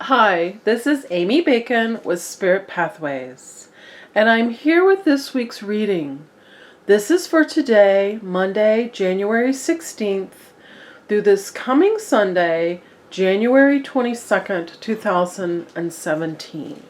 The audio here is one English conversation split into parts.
Hi, this is Amy Bacon with Spirit Pathways, and I'm here with this week's reading. This is for today, Monday, January 16th, through this coming Sunday, January 22nd, 2017.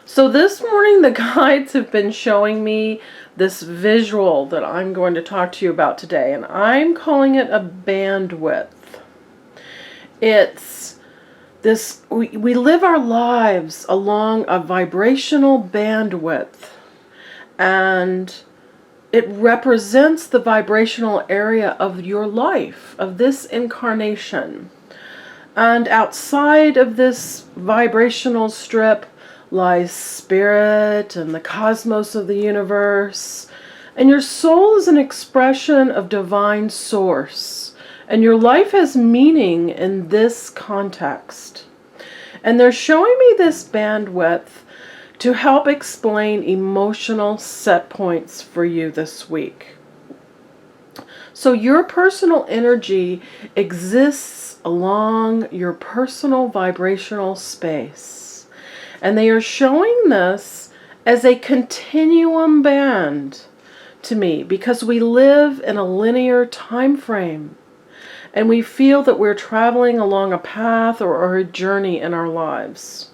So this morning the guides have been showing me this visual that I'm going to talk to you about today, and I'm calling it a bandwidth. It's this, we live our lives along a vibrational bandwidth, and it represents the vibrational area of your life, of this incarnation. And outside of this vibrational strip lies spirit and the cosmos of the universe. And your soul is an expression of divine source. And your life has meaning in this context. And they're showing me this bandwidth to help explain emotional set points for you this week. So your personal energy exists along your personal vibrational space. And they are showing this as a continuum band to me because we live in a linear time frame. And we feel that we're traveling along a path or a journey in our lives.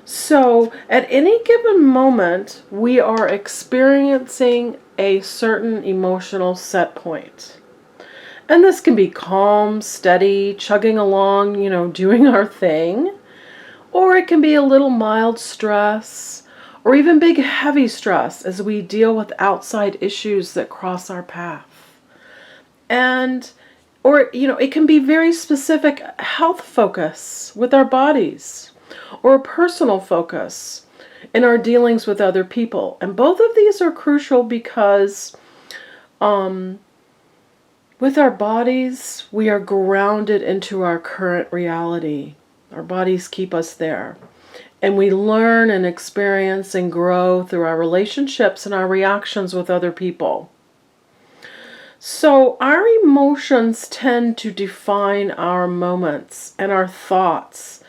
So at any given moment, we are experiencing a certain emotional set point. And this can be calm, steady, chugging along, doing our thing. Or it can be a little mild stress, or even big heavy stress as we deal with outside issues that cross our path. Or it can be very specific health focus with our bodies, or a personal focus in our dealings with other people. And both of these are crucial because with our bodies, we are grounded into our current reality. Our bodies keep us there. And we learn and experience and grow through our relationships and our reactions with other people. So our emotions tend to define our moments and our thoughts.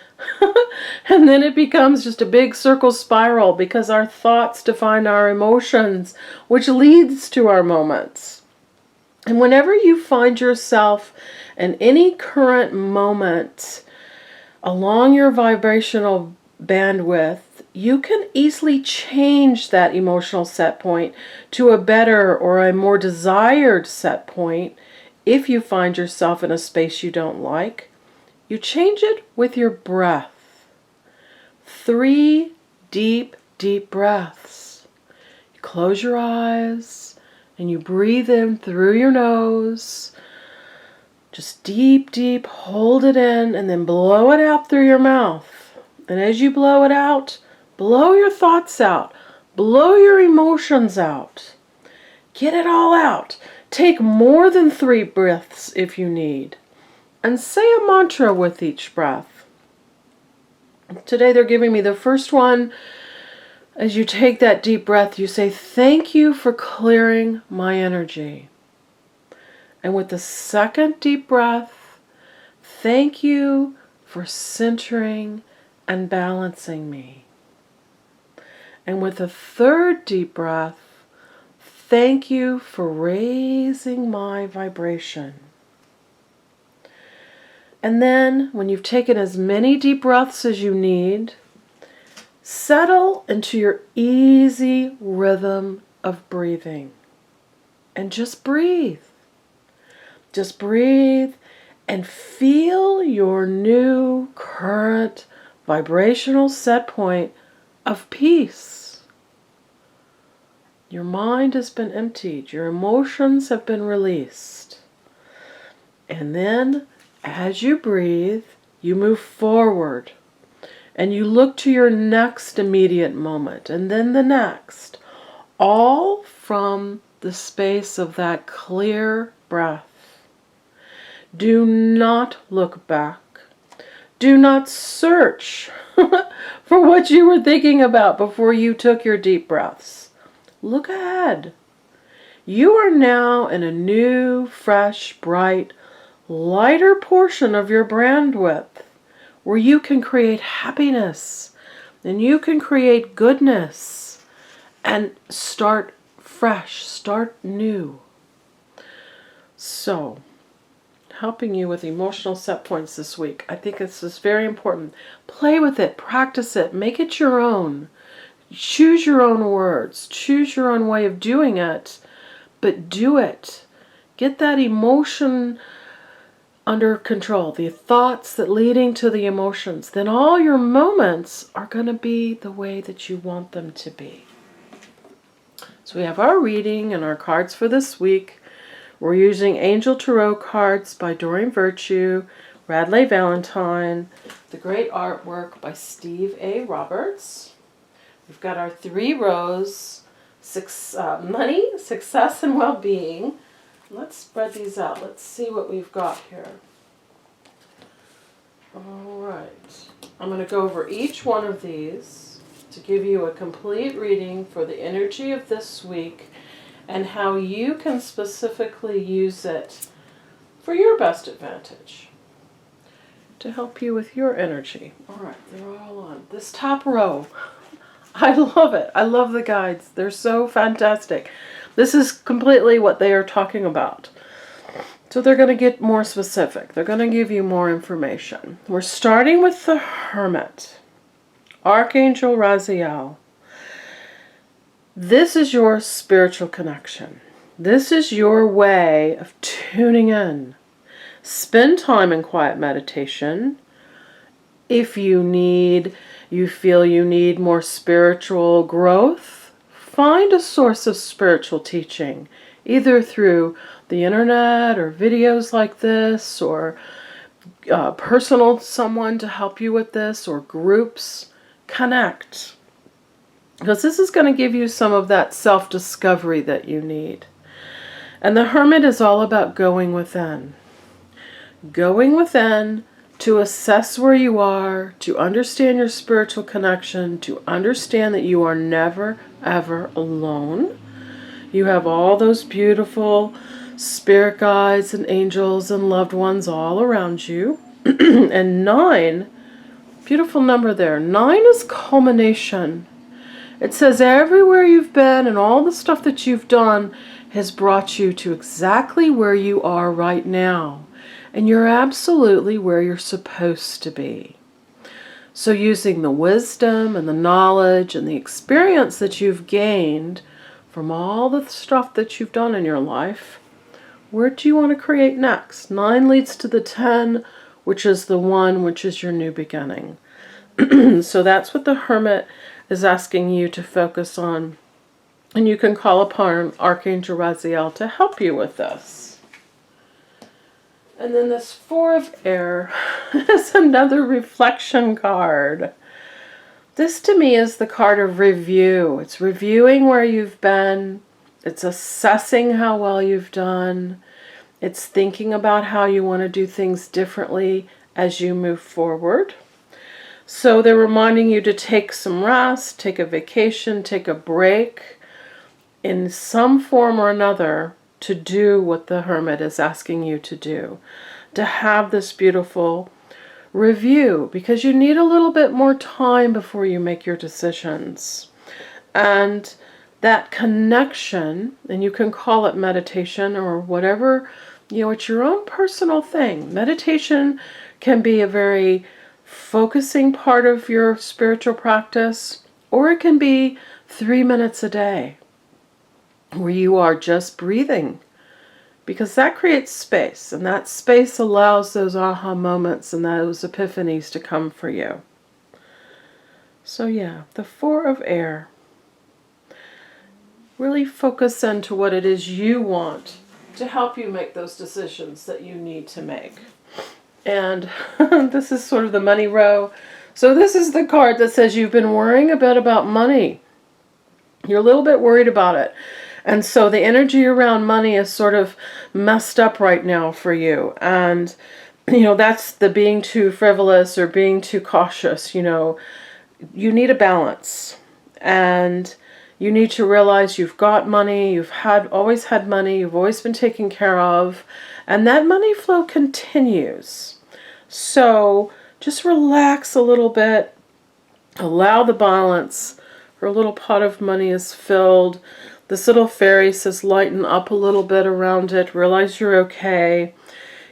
And then it becomes just a big circle spiral because our thoughts define our emotions, which leads to our moments. And whenever you find yourself in any current moment along your vibrational bandwidth, you can easily change that emotional set point to a better or a more desired set point. If you find yourself in a space you don't like, you change it with your breath. 3 deep, deep breaths. You close your eyes and you breathe in through your nose. Just deep, deep, hold it in and then blow it out through your mouth. And as you blow it out, blow your thoughts out. Blow your emotions out. Get it all out. Take more than 3 breaths if you need. And say a mantra with each breath. Today they're giving me the first one. As you take that deep breath, you say, "Thank you for clearing my energy." And with the second deep breath, "Thank you for centering and balancing me." And with the third deep breath, "Thank you for raising my vibration." And then, when you've taken as many deep breaths as you need, settle into your easy rhythm of breathing. And just breathe. Just breathe and feel your new current vibrational set point of peace. Your mind has been emptied. Your emotions have been released. And then, as you breathe, you move forward. And you look to your next immediate moment. And then the next. All from the space of that clear breath. Do not look back. Do not search for what you were thinking about before you took your deep breaths. Look ahead. You are now in a new, fresh, bright, lighter portion of your bandwidth where you can create happiness and you can create goodness and start fresh, start new. So, helping you with emotional set points this week. I think this is very important. Play with it, practice it, make it your own. Choose your own words, choose your own way of doing it, but do it. Get that emotion under control, the thoughts that leading to the emotions. Then all your moments are going to be the way that you want them to be. So we have our reading and our cards for this week. We're using Angel Tarot cards by Doreen Virtue, Radleigh Valentine, the great artwork by Steve A. Roberts. We've got our 3 rows, money, success, and well-being. Let's spread these out. Let's see what we've got here. All right. I'm going to go over each one of these to give you a complete reading for the energy of this week and how you can specifically use it for your best advantage to help you with your energy. All right, they're all on. This top row, I love it. I love the guides. They're so fantastic. This is completely what they are talking about. So they're going to get more specific. They're going to give you more information. We're starting with the Hermit, Archangel Raziel. This is your spiritual connection. This is your way of tuning in. Spend time in quiet meditation. If you feel you need more spiritual growth, find a source of spiritual teaching, either through the internet or videos like this, or personal someone to help you with this, or groups. Connect. Because this is going to give you some of that self-discovery that you need. And the Hermit is all about going within. Going within to assess where you are, to understand your spiritual connection, to understand that you are never, ever alone. You have all those beautiful spirit guides and angels and loved ones all around you. And 9, beautiful number there. 9 is culmination. It says everywhere you've been and all the stuff that you've done has brought you to exactly where you are right now. And you're absolutely where you're supposed to be. So using the wisdom and the knowledge and the experience that you've gained from all the stuff that you've done in your life, where do you want to create next? 9 leads to the 10, which is the 1, which is your new beginning. So that's what the Hermit is asking you to focus on. And you can call upon Archangel Raziel to help you with this. And then this 4 of Air is another reflection card. This to me is the card of review. It's reviewing where you've been. It's assessing how well you've done. It's thinking about how you want to do things differently as you move forward. So they're reminding you to take some rest, take a vacation, take a break in some form or another to do what the Hermit is asking you to do. To have this beautiful review, because you need a little bit more time before you make your decisions. And that connection, and you can call it meditation or whatever, it's your own personal thing. Meditation can be a very focusing part of your spiritual practice, or it can be 3 minutes a day where you are just breathing, because that creates space, and that space allows those aha moments and those epiphanies to come for you. So yeah, the 4 of Air. Really focus into what it is you want to help you make those decisions that you need to make. And this is sort of the money row. So this is the card that says you've been worrying a bit about money. You're a little bit worried about it. And so the energy around money is sort of messed up right now for you. And, that's the being too frivolous or being too cautious. You need a balance. And you need to realize you've got money, you've always had money, you've always been taken care of. And that money flow continues. So Just relax a little bit. Allow the balance. Her little pot of money is filled. This little fairy says lighten up a little bit around it. Realize you're okay.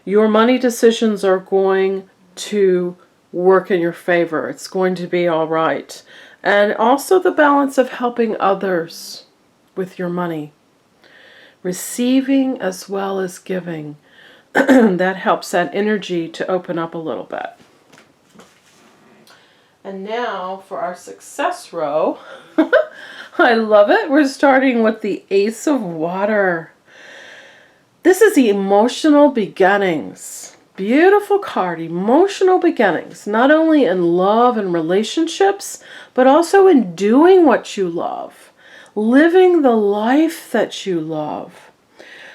Your money decisions are going to work in your favor. It's going to be all right. And also the balance of helping others with your money. Receiving as well as giving. That helps that energy to open up a little bit. And now for our success row. I love it. We're starting with the Ace of Water. This is the emotional beginnings. Beautiful card, emotional beginnings. Not only in love and relationships, but also in doing what you love. Living the life that you love.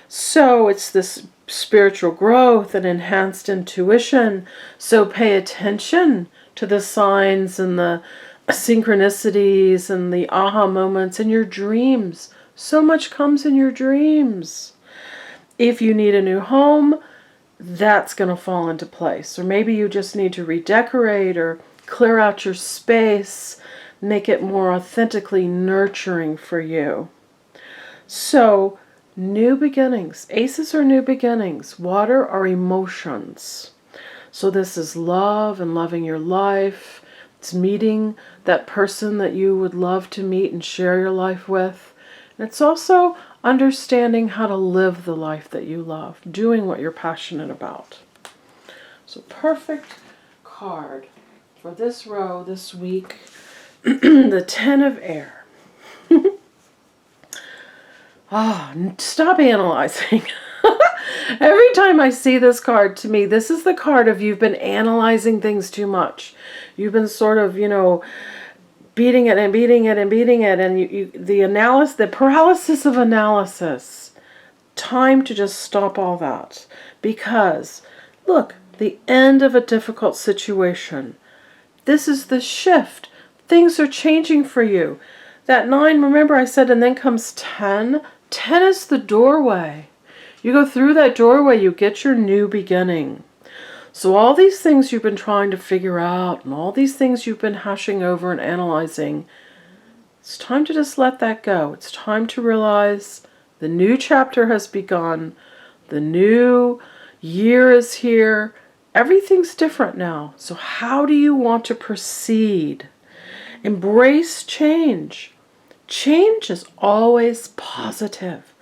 So it's this spiritual growth and enhanced intuition. So pay attention to the signs and the synchronicities and the aha moments in your dreams. So much comes in your dreams. If you need a new home, that's going to fall into place. Or maybe you just need to redecorate or clear out your space, make it more authentically nurturing for you. So, new beginnings. Aces are new beginnings. Water are emotions. So this is love and loving your life. It's meeting that person that you would love to meet and share your life with. And it's also understanding how to live the life that you love, doing what you're passionate about. So perfect card for this row this week, the Ten of Air. Stop analyzing. Every time I see this card, to me, this is the card of you've been analyzing things too much. You've been sort of, beating it and beating it and beating it, and the paralysis of analysis. Time to just stop all that. Because, look, the end of a difficult situation. This is the shift. Things are changing for you. That 9, remember I said, and then comes 10. 10 is the doorway. You go through that doorway, you get your new beginning. So all these things you've been trying to figure out, and all these things you've been hashing over and analyzing, it's time to just let that go. It's time to realize the new chapter has begun. The new year is here. Everything's different now. So how do you want to proceed? Embrace change. Change is always positive.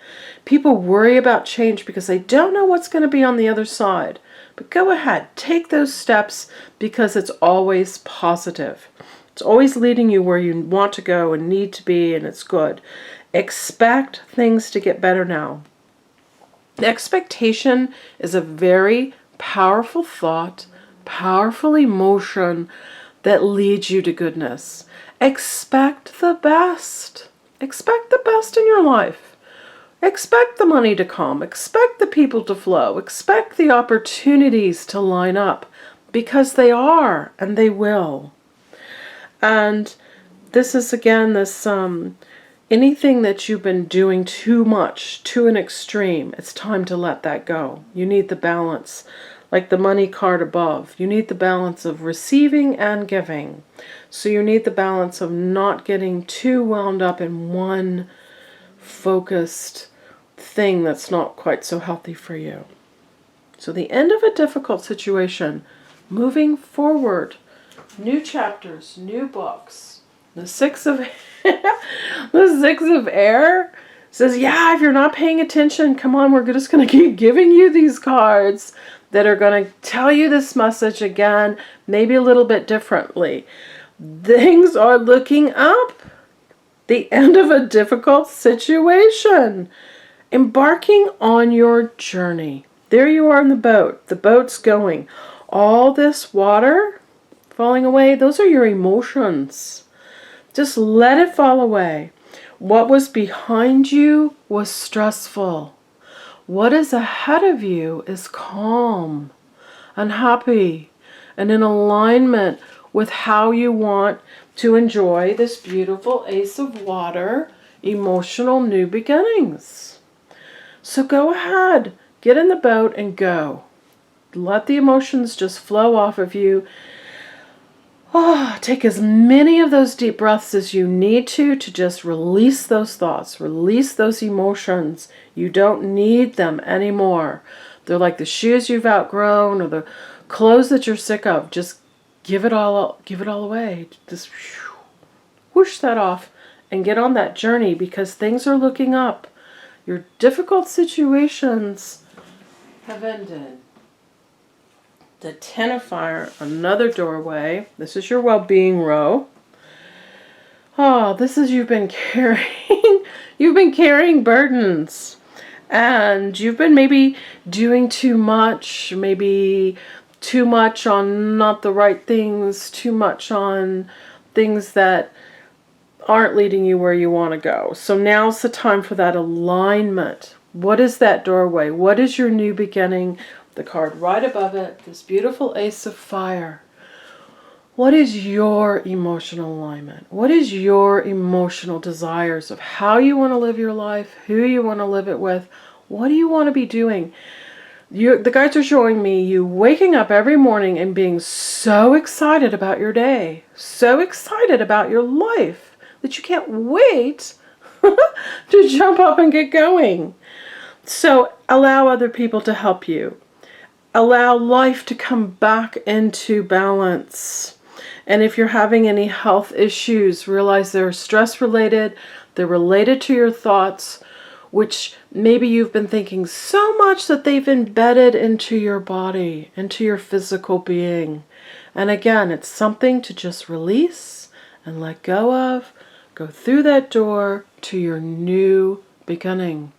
People worry about change because they don't know what's going to be on the other side. But go ahead, take those steps because it's always positive. It's always leading you where you want to go and need to be, and it's good. Expect things to get better now. Expectation is a very powerful thought, powerful emotion that leads you to goodness. Expect the best. Expect the best in your life. Expect the money to come. Expect the people to flow. Expect the opportunities to line up, because they are and they will. And this is again this anything that you've been doing too much, to an extreme, it's time to let that go. You need the balance. Like the money card above, you need the balance of receiving and giving. So you need the balance of not getting too wound up in one focused thing that's not quite so healthy for you. So the end of a difficult situation, moving forward, new chapters, new books. The Six of Air says, yeah, if you're not paying attention, come on, we're just going to keep giving you these cards that are going to tell you this message again, maybe a little bit differently. Things are looking up. The end of a difficult situation. Embarking on your journey. There you are in the boat. The boat's going. All this water falling away, those are your emotions. Just let it fall away. What was behind you was stressful. What is ahead of you is calm and happy and in alignment with how you want to enjoy this beautiful Ace of Water, emotional new beginnings. So go ahead, get in the boat and go. Let the emotions just flow off of you. Take as many of those deep breaths as you need to just release those thoughts, release those emotions. You don't need them anymore. They're like the shoes you've outgrown or the clothes that you're sick of. Just give it all away. Just whoosh that off and get on that journey, because things are looking up. Your difficult situations have ended. The Ten of Fire, another doorway. This is your well-being row. This is you've been carrying burdens. And you've been maybe doing too much, maybe too much on not the right things, too much on things that aren't leading you where you want to go. So now's the time for that alignment. What is that doorway? What is your new beginning? The card right above it, this beautiful Ace of Fire. What is your emotional alignment? What is your emotional desires of how you want to live your life, who you want to live it with? What do you want to be doing? The guides are showing me you waking up every morning and being so excited about your day, so excited about your life that you can't wait to jump up and get going. So allow other people to help you. Allow life to come back into balance. And if you're having any health issues, realize they're stress related, they're related to your thoughts, which maybe you've been thinking so much that they've embedded into your body, into your physical being. And again, it's something to just release and let go of. Go through that door to your new beginning,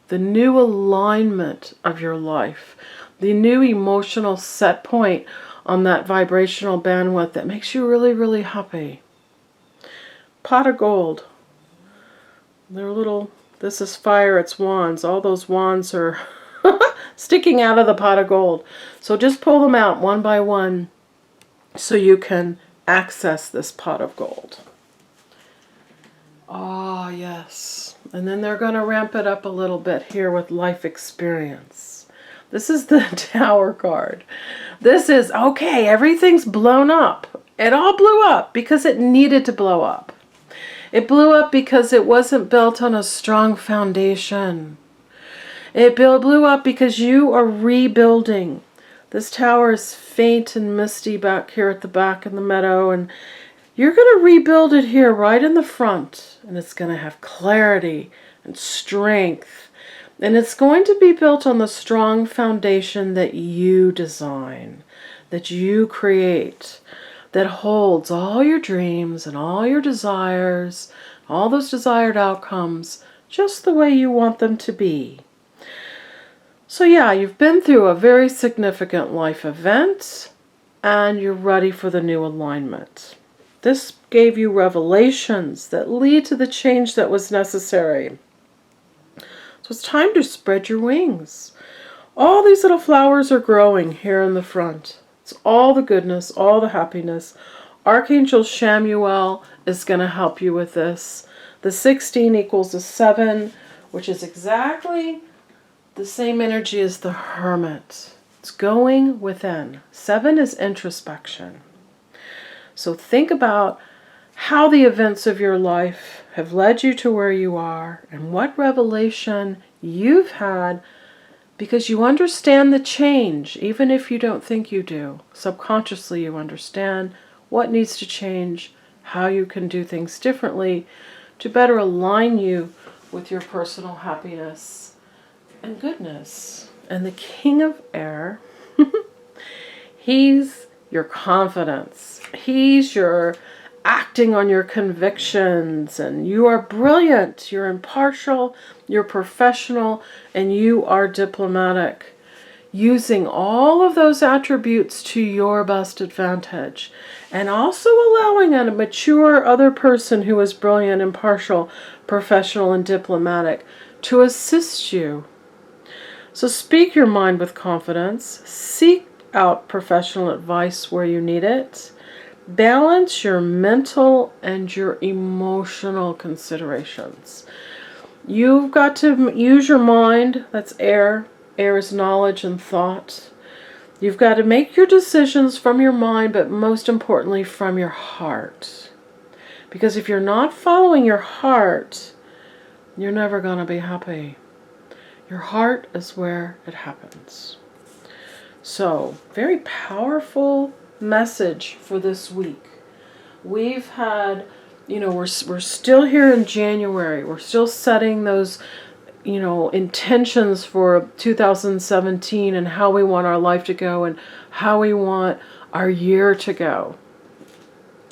the new alignment of your life, the new emotional set point on that vibrational bandwidth that makes you really, really happy. Pot of gold. They're little, this is fire, it's wands. All those wands are sticking out of the pot of gold. So just pull them out one by one so you can access this pot of gold. Ah, yes. And then they're going to ramp it up a little bit here with life experience. This is the Tower card. This is, okay, everything's blown up. It all blew up because it needed to blow up. It blew up because it wasn't built on a strong foundation. It blew up because you are rebuilding. This tower is faint and misty back here at the back in the meadow, and you're going to rebuild it here right in the front, and it's going to have clarity and strength, and it's going to be built on the strong foundation that you design, that you create, that holds all your dreams and all your desires, all those desired outcomes, just the way you want them to be. So yeah, you've been through a very significant life event, and you're ready for the new alignment. This gave you revelations that lead to the change that was necessary. So it's time to spread your wings. All these little flowers are growing here in the front. It's all the goodness, all the happiness. Archangel Shamuel is going to help you with this. The 16 equals a 7, which is exactly the same energy as the Hermit. It's going within. 7 is introspection. So think about how the events of your life have led you to where you are and what revelation you've had, because you understand the change, even if you don't think you do. Subconsciously you understand what needs to change, how you can do things differently to better align you with your personal happiness and goodness. And the King of Air, he's your confidence. He's your acting on your convictions, and you are brilliant, you're impartial, you're professional, and you are diplomatic, using all of those attributes to your best advantage, and also allowing a mature other person who is brilliant, impartial, professional, and diplomatic to assist you. So speak your mind with confidence, seek out professional advice where you need it. Balance your mental and your emotional considerations. You've got to use your mind. That's air. Air is knowledge and thought. You've got to make your decisions from your mind, but most importantly from your heart. Because if you're not following your heart, you're never going to be happy. Your heart is where it happens. So, very powerful message for this week. We've had, we're still here in January. We're still setting those, intentions for 2017 and how we want our life to go and how we want our year to go.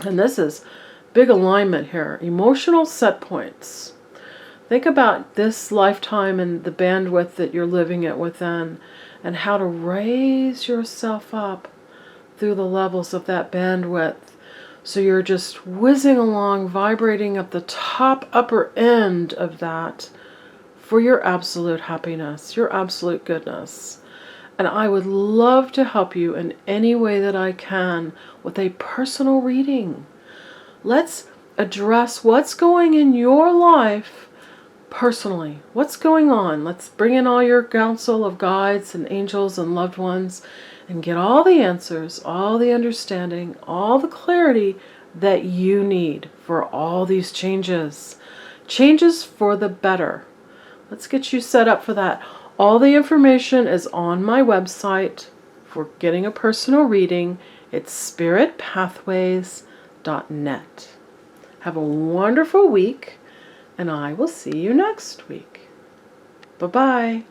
And this is big alignment here. Emotional set points. Think about this lifetime and the bandwidth that you're living it within and how to raise yourself up through the levels of that bandwidth. So you're just whizzing along, vibrating at the top upper end of that for your absolute happiness, your absolute goodness. And I would love to help you in any way that I can with a personal reading. Let's address what's going in your life personally. What's going on? Let's bring in all your counsel of guides and angels and loved ones and get all the answers, all the understanding, all the clarity that you need for all these changes. Changes for the better. Let's get you set up for that. All the information is on my website for getting a personal reading. It's spiritpathways.net. Have a wonderful week, and I will see you next week. Bye-bye.